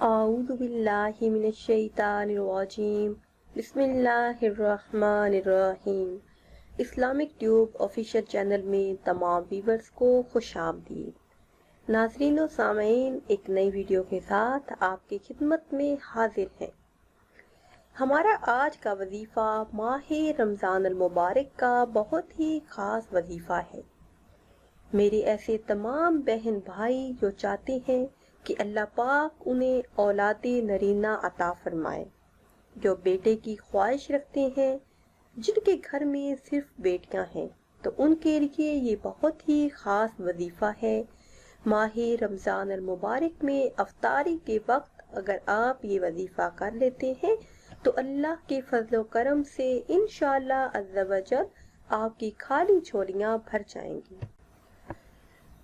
اعوذ باللہ من الشیطان الرجیم بسم اللہ الرحمن الرحیم۔ اسلامک ٹیوب آفیشیل چینل میں تمام ویورز کو خوش آمدید۔ ناظرین و سامعین، ایک نئی ویڈیو کے ساتھ آپ کی خدمت میں حاضر ہیں۔ ہمارا آج کا وظیفہ ماہ رمضان المبارک کا بہت ہی خاص وظیفہ ہے۔ میرے ایسے تمام بہن بھائی جو چاہتے ہیں کہ اللہ پاک انہیں اولاد نرینہ عطا فرمائے، جو بیٹے کی خواہش رکھتے ہیں، جن کے گھر میں صرف بیٹیاں ہیں، تو ان کے لیے یہ بہت ہی خاص وظیفہ ہے۔ ماہ رمضان المبارک میں افطاری کے وقت اگر آپ یہ وظیفہ کر لیتے ہیں تو اللہ کے فضل و کرم سے انشاءاللہ عز و جل آپ کی خالی جھولیاں بھر جائیں گی۔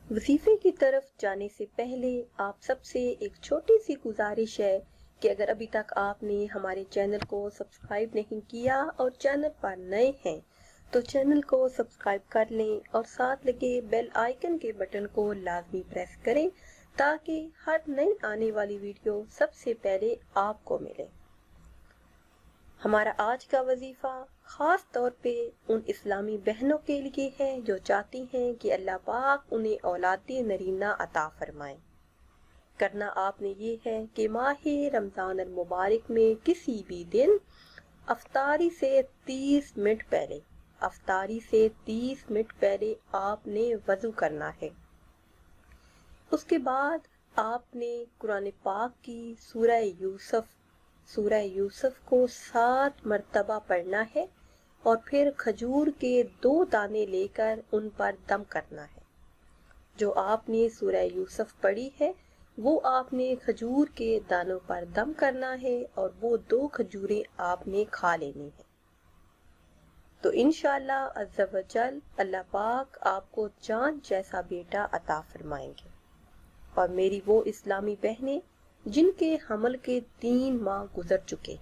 وظیفے کی طرف جانے سے پہلے آپ سب سے ایک چھوٹی سی گزارش ہے کہ اگر ابھی تک آپ نے ہمارے چینل کو سبسکرائب نہیں کیا اور چینل پر نئے ہیں تو چینل کو سبسکرائب کر لیں اور ساتھ لگے بیل آئیکن کے بٹن کو لازمی پریس کریں تاکہ ہر نئی آنے والی ویڈیو سب سے پہلے آپ کو ملے۔ ہمارا آج کا وظیفہ خاص طور پہ ان اسلامی بہنوں کے لیے ہے جو چاہتی ہیں کہ اللہ پاک انہیں اولاد نرینہ عطا فرمائے۔ کرنا آپ نے یہ ہے کہ ماہ رمضان المبارک میں کسی بھی دن افطاری سے 30 منٹ پہلے آپ نے وضو کرنا ہے۔ اس کے بعد آپ نے قرآن پاک کی سورہ یوسف کو 7 مرتبہ پڑھنا ہے اور پھر کھجور کے 2 دانے لے کر ان پر دم کرنا ہے۔ جو آپ نے سورہ یوسف پڑھی ہے وہ آپ نے کھجور کے دانوں پر دم کرنا ہے اور وہ 2 کھجوریں آپ نے کھا لینی ہیں۔ تو انشاءاللہ عز و جل اللہ پاک آپ کو چاند جیسا بیٹا عطا فرمائیں گے۔ اور میری وہ اسلامی بہنیں جن کے حمل کے 3 ماہ گزر چکے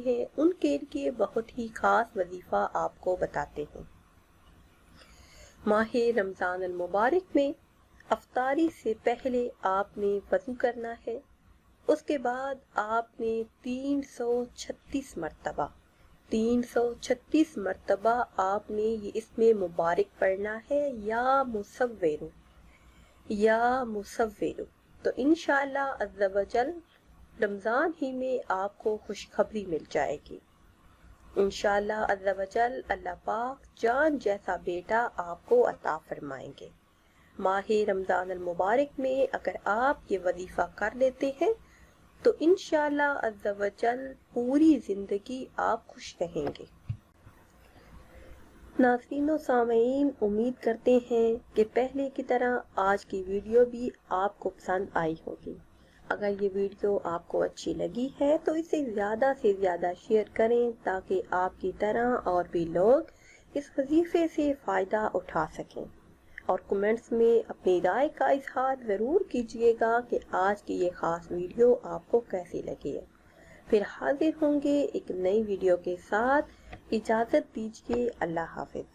ہیں، ان کے لیے بہت ہی خاص وظیفہ آپ کو بتاتے ہیں۔ ماہ رمضان المبارک میں افطاری سے پہلے آپ نے وضو کرنا ہے۔ اس کے بعد آپ نے 336 مرتبہ آپ نے یہ اسم مبارک پڑھنا ہے، یا مصور۔ تو انشاءاللہ عز و جل رمضان ہی میں آپ کو خوشخبری مل جائے گی۔ انشاءاللہ عز و جل اللہ پاک جان جیسا بیٹا آپ کو عطا فرمائیں گے۔ ماہ رمضان المبارک میں اگر آپ یہ وظیفہ کر لیتے ہیں تو انشاءاللہ عز و جل پوری زندگی آپ خوش رہیں گے۔ ناظرین و سامعین، امید کرتے ہیں کہ پہلے کی طرح آج کی ویڈیو بھی آپ کو پسند آئی ہوگی۔ اگر یہ ویڈیو آپ کو اچھی لگی ہے تو اسے زیادہ سے زیادہ شیئر کریں تاکہ آپ کی طرح اور بھی لوگ اس وظیفے سے فائدہ اٹھا سکیں، اور کمنٹس میں اپنی رائے کا اظہار ضرور کیجیے گا کہ آج کی یہ خاص ویڈیو آپ کو کیسی لگی ہے۔ پھر حاضر ہوں گے ایک نئی ویڈیو کے ساتھ۔ اجازت دیجیے، اللہ حافظ۔